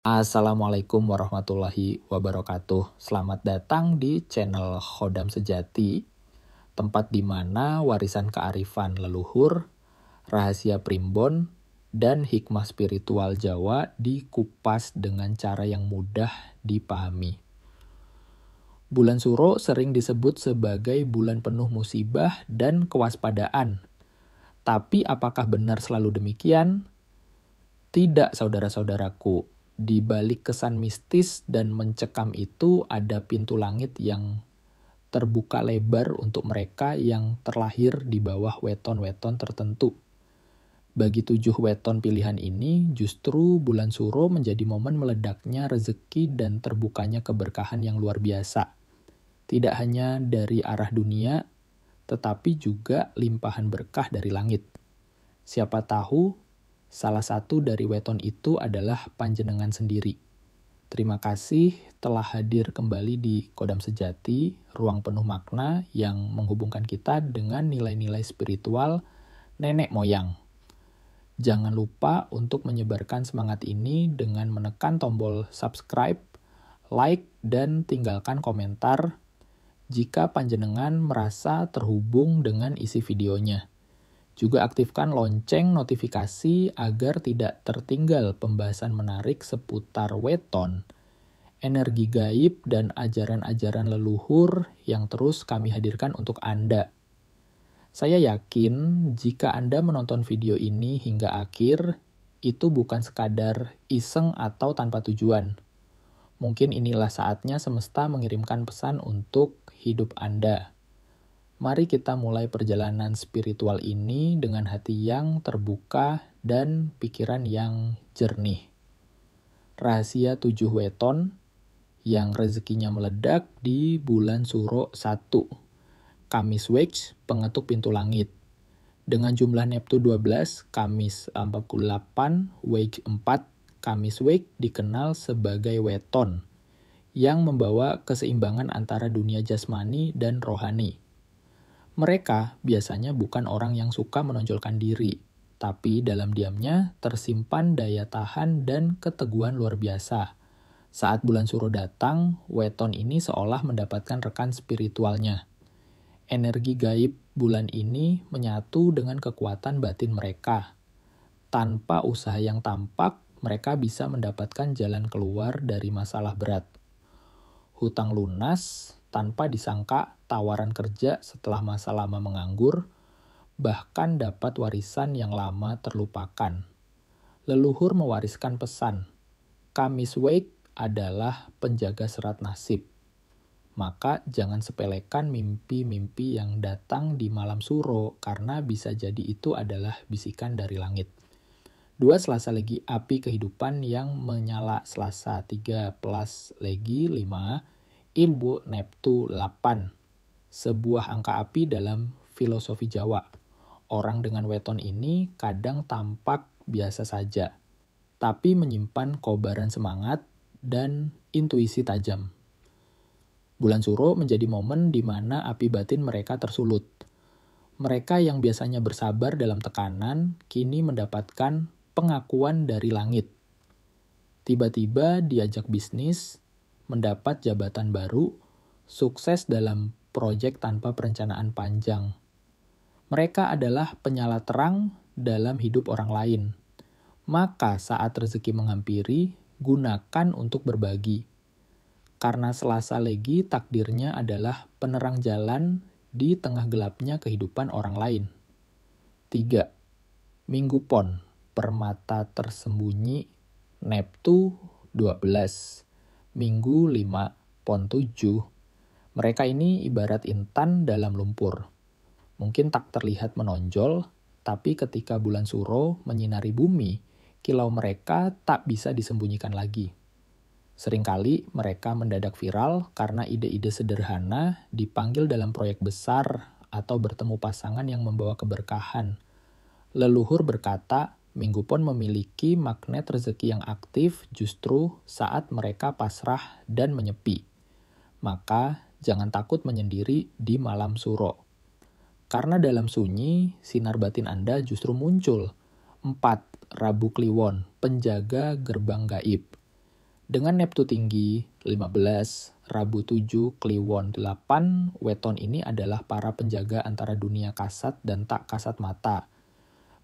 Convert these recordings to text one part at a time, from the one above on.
Assalamualaikum warahmatullahi wabarakatuh. Selamat datang di channel Khodam Sejati, tempat di mana warisan kearifan leluhur, rahasia primbon, dan hikmah spiritual Jawa dikupas dengan cara yang mudah dipahami. Bulan Suro sering disebut sebagai bulan penuh musibah dan kewaspadaan. Tapi apakah benar selalu demikian? Tidak, saudara-saudaraku. Di balik kesan mistis dan mencekam itu ada pintu langit yang terbuka lebar untuk mereka yang terlahir di bawah weton-weton tertentu. Bagi 7 weton pilihan ini, justru bulan Suro menjadi momen meledaknya rezeki dan terbukanya keberkahan yang luar biasa. Tidak hanya dari arah dunia, tetapi juga limpahan berkah dari langit. Siapa tahu salah satu dari weton itu adalah panjenengan sendiri. Terima kasih telah hadir kembali di Khodam Sejati, ruang penuh makna yang menghubungkan kita dengan nilai-nilai spiritual nenek moyang. Jangan lupa untuk menyebarkan semangat ini dengan menekan tombol subscribe, like, dan tinggalkan komentar jika panjenengan merasa terhubung dengan isi videonya. Juga aktifkan lonceng notifikasi agar tidak tertinggal pembahasan menarik seputar weton, energi gaib, dan ajaran-ajaran leluhur yang terus kami hadirkan untuk Anda. Saya yakin jika Anda menonton video ini hingga akhir, itu bukan sekadar iseng atau tanpa tujuan. Mungkin inilah saatnya semesta mengirimkan pesan untuk hidup Anda. Mari kita mulai perjalanan spiritual ini dengan hati yang terbuka dan pikiran yang jernih. Rahasia 7 weton yang rezekinya meledak di bulan Suro 1. Kamis Wage, pengetuk pintu langit. Dengan jumlah Neptu 12, Kamis 48, Wage 4, Kamis Wage dikenal sebagai weton yang membawa keseimbangan antara dunia jasmani dan rohani. Mereka biasanya bukan orang yang suka menonjolkan diri, tapi dalam diamnya tersimpan daya tahan dan keteguhan luar biasa. Saat bulan Suro datang, weton ini seolah mendapatkan rekan spiritualnya. Energi gaib bulan ini menyatu dengan kekuatan batin mereka. Tanpa usaha yang tampak, mereka bisa mendapatkan jalan keluar dari masalah berat. Hutang lunas, tanpa disangka tawaran kerja setelah masa lama menganggur, bahkan dapat warisan yang lama terlupakan. Leluhur mewariskan pesan, Kamis Wage adalah penjaga serat nasib. Maka jangan sepelekan mimpi-mimpi yang datang di malam Suro, karena bisa jadi itu adalah bisikan dari langit. 2 Selasa Legi api kehidupan yang menyala Selasa 3 plus Legi 5, Ilmu Neptu 8, sebuah angka api dalam filosofi Jawa. Orang dengan weton ini kadang tampak biasa saja, tapi menyimpan kobaran semangat dan intuisi tajam. Bulan Suro menjadi momen di mana api batin mereka tersulut. Mereka yang biasanya bersabar dalam tekanan, kini mendapatkan pengakuan dari langit. Tiba-tiba diajak bisnis, mendapat jabatan baru, sukses dalam proyek tanpa perencanaan panjang. Mereka adalah penyala terang dalam hidup orang lain. Maka saat rezeki menghampiri, gunakan untuk berbagi. Karena Selasa Legi takdirnya adalah penerang jalan di tengah gelapnya kehidupan orang lain. 3. Minggu Pon, permata tersembunyi, Neptu 12. Minggu 5, Pon 7, mereka ini ibarat intan dalam lumpur. Mungkin tak terlihat menonjol, tapi ketika bulan Suro menyinari bumi, kilau mereka tak bisa disembunyikan lagi. Seringkali mereka mendadak viral karena ide-ide sederhana dipanggil dalam proyek besar atau bertemu pasangan yang membawa keberkahan. Leluhur berkata, Minggu Pon memiliki magnet rezeki yang aktif justru saat mereka pasrah dan menyepi. Maka jangan takut menyendiri di malam Suro. Karena dalam sunyi, sinar batin Anda justru muncul. 4. Rabu Kliwon, penjaga gerbang gaib. Dengan Neptu tinggi 15, Rabu 7, Kliwon 8, weton ini adalah para penjaga antara dunia kasat dan tak kasat mata.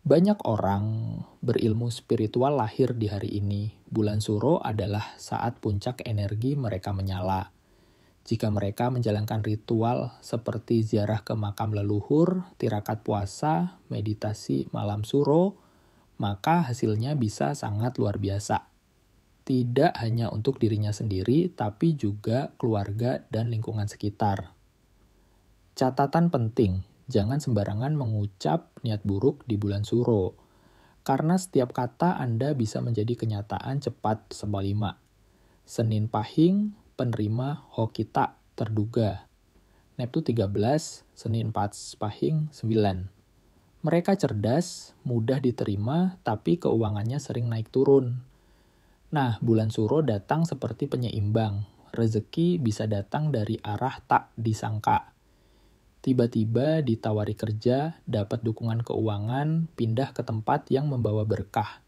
Banyak orang berilmu spiritual lahir di hari ini. Bulan Suro adalah saat puncak energi mereka menyala. Jika mereka menjalankan ritual seperti ziarah ke makam leluhur, tirakat puasa, meditasi malam Suro, maka hasilnya bisa sangat luar biasa. Tidak hanya untuk dirinya sendiri, tapi juga keluarga dan lingkungan sekitar. Catatan penting, jangan sembarangan mengucap niat buruk di bulan Suro, karena setiap kata Anda bisa menjadi kenyataan cepat semalima. Senin Pahing, penerima Hokita terduga. Neptu 13, Senin 4 Pahing 9. Mereka cerdas, mudah diterima, tapi keuangannya sering naik turun. Nah, bulan Suro datang seperti penyeimbang. Rezeki bisa datang dari arah tak disangka. Tiba-tiba ditawari kerja, dapat dukungan keuangan, pindah ke tempat yang membawa berkah.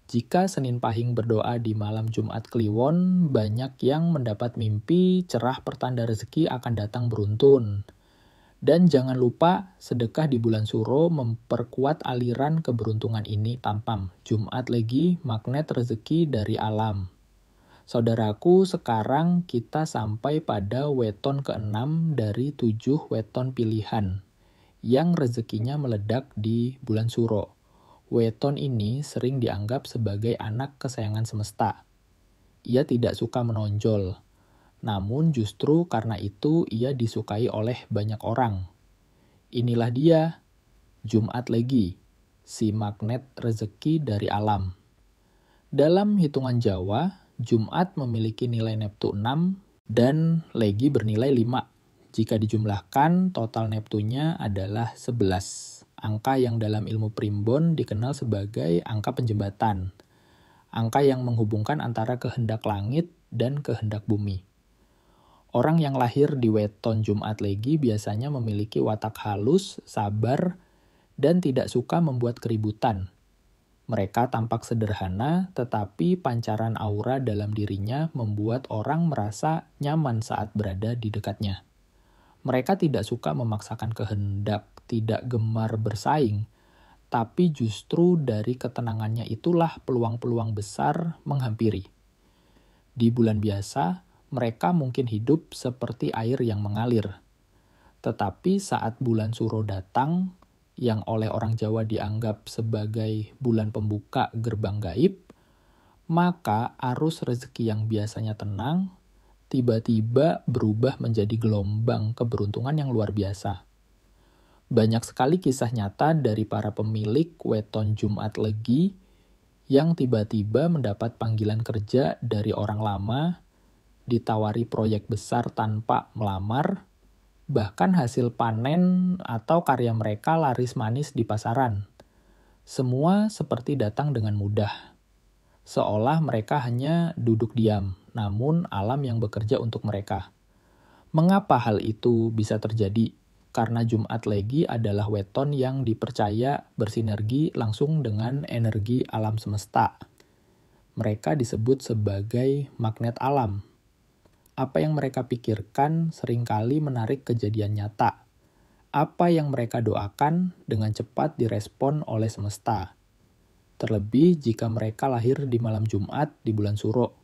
Jika Senin Pahing berdoa di malam Jumat Kliwon, banyak yang mendapat mimpi cerah pertanda rezeki akan datang beruntun. Dan jangan lupa, sedekah di bulan Suro memperkuat aliran keberuntungan ini. Tampam, Jumat Legi, magnet rezeki dari alam. Saudaraku, sekarang kita sampai pada weton ke-6 dari 7 weton pilihan yang rezekinya meledak di bulan Suro. Weton ini sering dianggap sebagai anak kesayangan semesta. Ia tidak suka menonjol. Namun justru karena itu ia disukai oleh banyak orang. Inilah dia, Jumat Legi, si magnet rezeki dari alam. Dalam hitungan Jawa, Jumat memiliki nilai Neptu 6 dan Legi bernilai 5. Jika dijumlahkan, total Neptunya adalah 11. Angka yang dalam ilmu primbon dikenal sebagai angka penjembatan. Angka yang menghubungkan antara kehendak langit dan kehendak bumi. Orang yang lahir di weton Jumat Legi biasanya memiliki watak halus, sabar, dan tidak suka membuat keributan. Mereka tampak sederhana, tetapi pancaran aura dalam dirinya membuat orang merasa nyaman saat berada di dekatnya. Mereka tidak suka memaksakan kehendak, tidak gemar bersaing, tapi justru dari ketenangannya itulah peluang-peluang besar menghampiri. Di bulan biasa, mereka mungkin hidup seperti air yang mengalir. Tetapi saat bulan Suro datang, yang oleh orang Jawa dianggap sebagai bulan pembuka gerbang gaib, maka arus rezeki yang biasanya tenang, tiba-tiba berubah menjadi gelombang keberuntungan yang luar biasa. Banyak sekali kisah nyata dari para pemilik weton Jumat Legi yang tiba-tiba mendapat panggilan kerja dari orang lama, ditawari proyek besar tanpa melamar, bahkan hasil panen atau karya mereka laris manis di pasaran. Semua seperti datang dengan mudah. Seolah mereka hanya duduk diam, namun alam yang bekerja untuk mereka. Mengapa hal itu bisa terjadi? Karena Jumat Legi adalah weton yang dipercaya bersinergi langsung dengan energi alam semesta. Mereka disebut sebagai magnet alam. Apa yang mereka pikirkan seringkali menarik kejadian nyata. Apa yang mereka doakan dengan cepat direspon oleh semesta. Terlebih jika mereka lahir di malam Jumat di bulan Suro.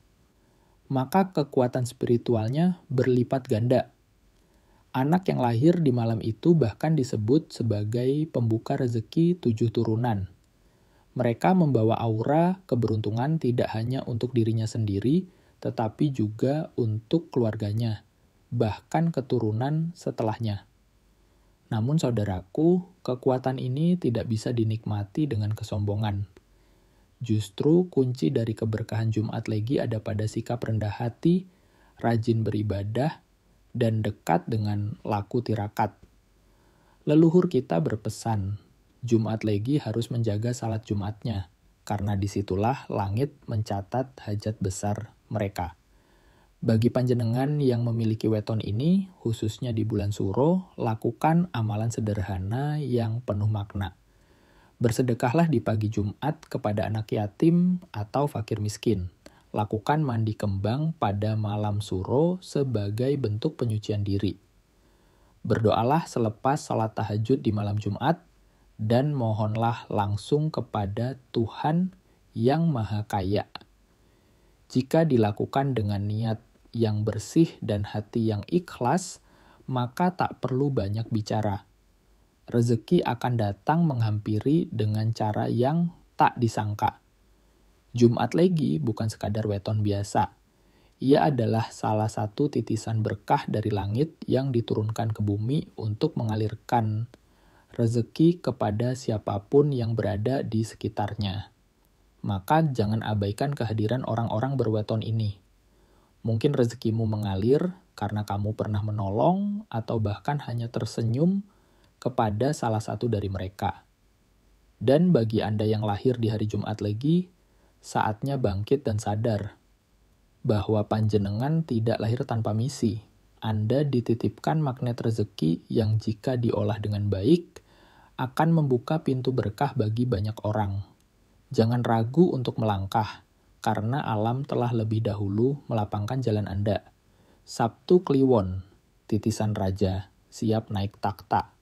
Maka kekuatan spiritualnya berlipat ganda. Anak yang lahir di malam itu bahkan disebut sebagai pembuka rezeki 7 turunan. Mereka membawa aura keberuntungan tidak hanya untuk dirinya sendiri, tetapi juga untuk keluarganya, bahkan keturunan setelahnya. Namun saudaraku, kekuatan ini tidak bisa dinikmati dengan kesombongan. Justru kunci dari keberkahan Jumat Legi ada pada sikap rendah hati, rajin beribadah, dan dekat dengan laku tirakat. Leluhur kita berpesan, Jumat Legi harus menjaga salat Jumatnya, karena disitulah langit mencatat hajat besar mereka. Bagi panjenengan yang memiliki weton ini, khususnya di bulan Suro, lakukan amalan sederhana yang penuh makna. Bersedekahlah di pagi Jumat kepada anak yatim atau fakir miskin, Lakukan mandi kembang pada malam suro sebagai bentuk penyucian diri. Berdoalah selepas salat tahajud di malam Jumat, dan mohonlah langsung kepada Tuhan yang Maha Kaya. Jika dilakukan dengan niat yang bersih dan hati yang ikhlas, maka tak perlu banyak bicara. Rezeki akan datang menghampiri dengan cara yang tak disangka. Jumat Legi bukan sekadar weton biasa. Ia adalah salah satu titisan berkah dari langit yang diturunkan ke bumi untuk mengalirkan rezeki kepada siapapun yang berada di sekitarnya. Maka jangan abaikan kehadiran orang-orang berweton ini. Mungkin rezekimu mengalir karena kamu pernah menolong atau bahkan hanya tersenyum kepada salah satu dari mereka. Dan bagi Anda yang lahir di hari Jumat Legi, saatnya bangkit dan sadar bahwa panjenengan tidak lahir tanpa misi. Anda dititipkan magnet rezeki yang jika diolah dengan baik, akan membuka pintu berkah bagi banyak orang. Jangan ragu untuk melangkah, karena alam telah lebih dahulu melapangkan jalan Anda. Sabtu Kliwon, titisan raja, siap naik takhta.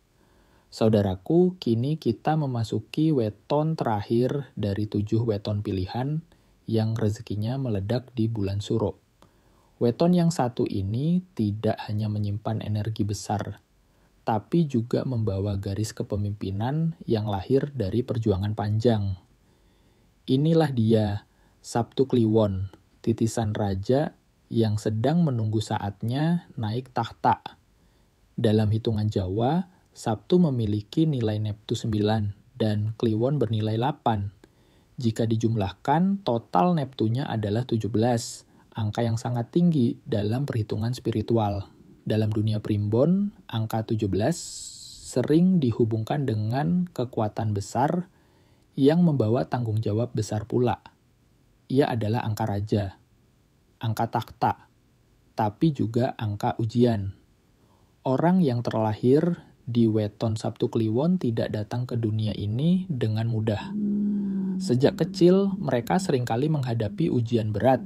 Saudaraku, kini kita memasuki weton terakhir dari 7 weton pilihan yang rezekinya meledak di bulan Suro. Weton yang satu ini tidak hanya menyimpan energi besar, tapi juga membawa garis kepemimpinan yang lahir dari perjuangan panjang. Inilah dia, Sabtu Kliwon, titisan raja yang sedang menunggu saatnya naik takhta. Dalam hitungan Jawa, Sabtu memiliki nilai Neptu 9 dan Kliwon bernilai 8. Jika dijumlahkan, total Neptunya adalah 17, angka yang sangat tinggi dalam perhitungan spiritual. Dalam dunia primbon, angka 17 sering dihubungkan dengan kekuatan besar yang membawa tanggung jawab besar pula. Ia adalah angka raja, angka takhta, tapi juga angka ujian. Orang yang terlahir di weton Sabtu Kliwon tidak datang ke dunia ini dengan mudah. Sejak kecil, mereka seringkali menghadapi ujian berat.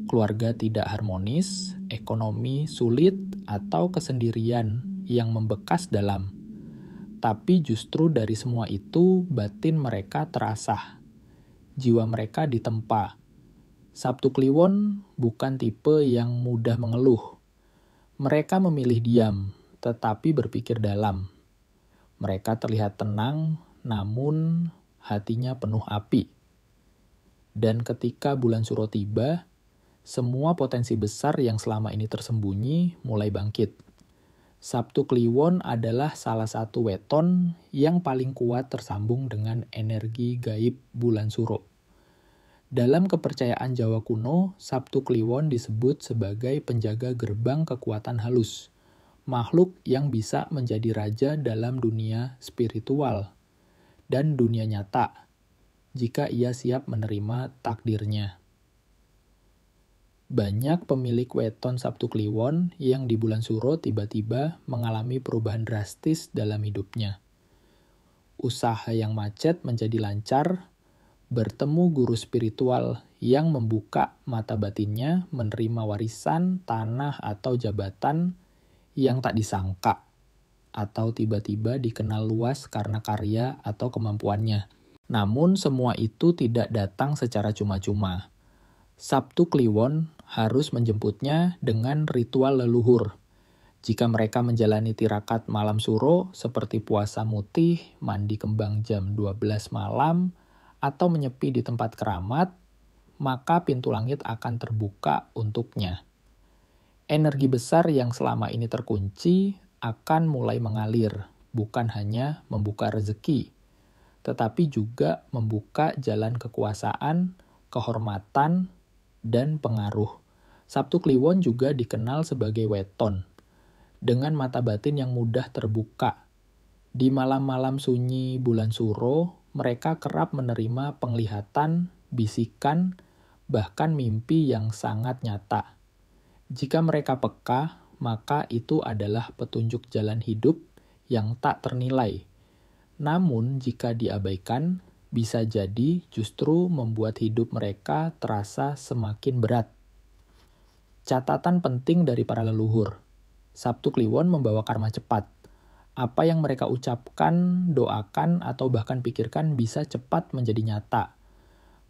Keluarga tidak harmonis, ekonomi sulit, atau kesendirian yang membekas dalam. Tapi justru dari semua itu, batin mereka terasah. Jiwa mereka ditempa. Sabtu Kliwon bukan tipe yang mudah mengeluh. Mereka memilih diam, tetapi berpikir dalam. Mereka terlihat tenang, namun hatinya penuh api. Dan ketika bulan Suro tiba, semua potensi besar yang selama ini tersembunyi mulai bangkit. Sabtu Kliwon adalah salah satu weton yang paling kuat tersambung dengan energi gaib bulan Suro. Dalam kepercayaan Jawa kuno, Sabtu Kliwon disebut sebagai penjaga gerbang kekuatan halus, makhluk yang bisa menjadi raja dalam dunia spiritual dan dunia nyata, jika ia siap menerima takdirnya. Banyak pemilik weton Sabtu Kliwon yang di bulan Suro tiba-tiba mengalami perubahan drastis dalam hidupnya. Usaha yang macet menjadi lancar, bertemu guru spiritual yang membuka mata batinnya menerima warisan, tanah, atau jabatan yang tak disangka, atau tiba-tiba dikenal luas karena karya atau kemampuannya. Namun semua itu tidak datang secara cuma-cuma. Sabtu Kliwon harus menjemputnya dengan ritual leluhur. Jika mereka menjalani tirakat malam Suro seperti puasa mutih, mandi kembang jam 12 malam, atau menyepi di tempat keramat, maka pintu langit akan terbuka untuknya. Energi besar yang selama ini terkunci akan mulai mengalir, bukan hanya membuka rezeki, tetapi juga membuka jalan kekuasaan, kehormatan, dan pengaruh. Sabtu Kliwon juga dikenal sebagai weton, dengan mata batin yang mudah terbuka. Di malam-malam sunyi bulan Suro, mereka kerap menerima penglihatan, bisikan, bahkan mimpi yang sangat nyata. Jika mereka peka, maka itu adalah petunjuk jalan hidup yang tak ternilai. Namun jika diabaikan, bisa jadi justru membuat hidup mereka terasa semakin berat. Catatan penting dari para leluhur. Sabtu Kliwon membawa karma cepat. Apa yang mereka ucapkan, doakan, atau bahkan pikirkan bisa cepat menjadi nyata.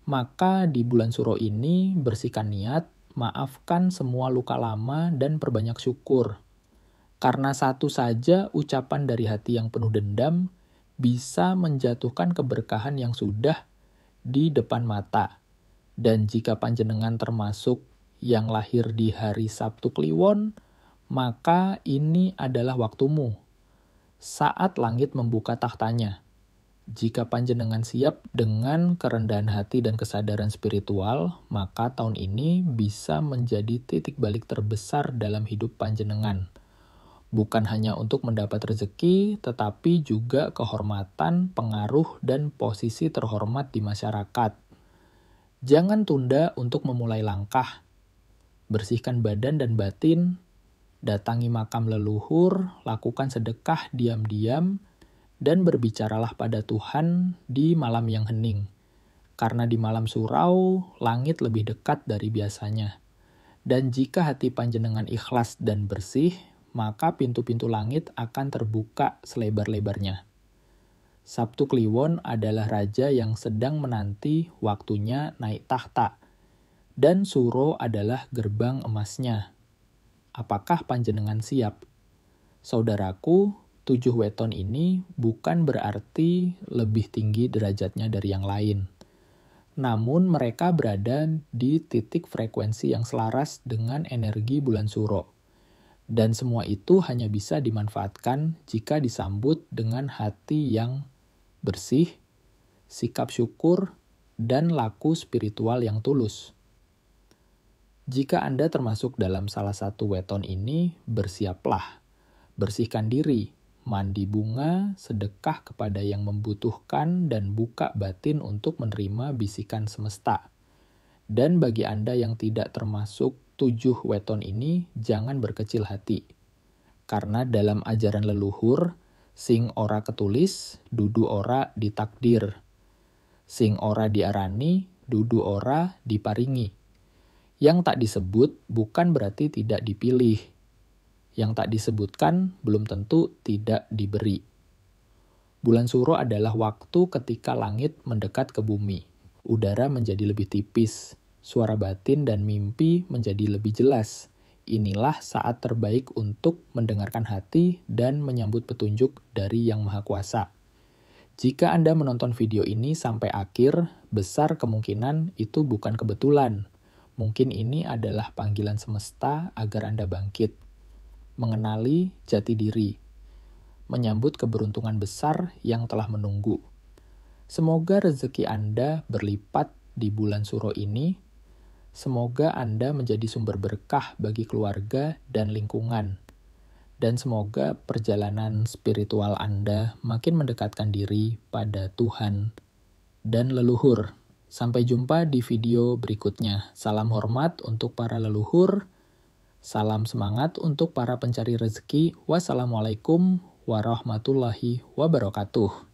Maka di bulan Suro ini bersihkan niat, maafkan semua luka lama, dan perbanyak syukur. Karena satu saja ucapan dari hati yang penuh dendam bisa menjatuhkan keberkahan yang sudah di depan mata. Dan jika panjenengan termasuk yang lahir di hari Sabtu Kliwon, maka ini adalah waktumu. Saat langit membuka tahtanya. Jika panjenengan siap dengan kerendahan hati dan kesadaran spiritual, maka tahun ini bisa menjadi titik balik terbesar dalam hidup panjenengan. Bukan hanya untuk mendapat rezeki, tetapi juga kehormatan, pengaruh, dan posisi terhormat di masyarakat. Jangan tunda untuk memulai langkah. Bersihkan badan dan batin, datangi makam leluhur, lakukan sedekah diam-diam, dan berbicaralah pada Tuhan di malam yang hening. Karena di malam surau, langit lebih dekat dari biasanya. Dan jika hati panjenengan ikhlas dan bersih, maka pintu-pintu langit akan terbuka selebar-lebarnya. Sabtu Kliwon adalah raja yang sedang menanti waktunya naik tahta, dan Suro adalah gerbang emasnya. Apakah panjenengan siap? Saudaraku, 7 weton ini bukan berarti lebih tinggi derajatnya dari yang lain. Namun mereka berada di titik frekuensi yang selaras dengan energi bulan Suro. Dan semua itu hanya bisa dimanfaatkan jika disambut dengan hati yang bersih, sikap syukur, dan laku spiritual yang tulus. Jika Anda termasuk dalam salah satu weton ini, bersiaplah. Bersihkan diri, mandi bunga, sedekah kepada yang membutuhkan, dan buka batin untuk menerima bisikan semesta. Dan bagi Anda yang tidak termasuk 7 weton ini, jangan berkecil hati. Karena dalam ajaran leluhur, sing ora ketulis, dudu ora ditakdir. Sing ora diarani, dudu ora diparingi. Yang tak disebut bukan berarti tidak dipilih. Yang tak disebutkan belum tentu tidak diberi. Bulan Suro adalah waktu ketika langit mendekat ke bumi. Udara menjadi lebih tipis. Suara batin dan mimpi menjadi lebih jelas. Inilah saat terbaik untuk mendengarkan hati dan menyambut petunjuk dari Yang Maha Kuasa. Jika Anda menonton video ini sampai akhir, besar kemungkinan itu bukan kebetulan. Mungkin ini adalah panggilan semesta agar Anda bangkit, mengenali jati diri, menyambut keberuntungan besar yang telah menunggu. Semoga rezeki Anda berlipat di bulan Suro ini. Semoga Anda menjadi sumber berkah bagi keluarga dan lingkungan. Dan semoga perjalanan spiritual Anda makin mendekatkan diri pada Tuhan dan leluhur. Sampai jumpa di video berikutnya. Salam hormat untuk para leluhur. Salam semangat untuk para pencari rezeki. Wassalamualaikum warahmatullahi wabarakatuh.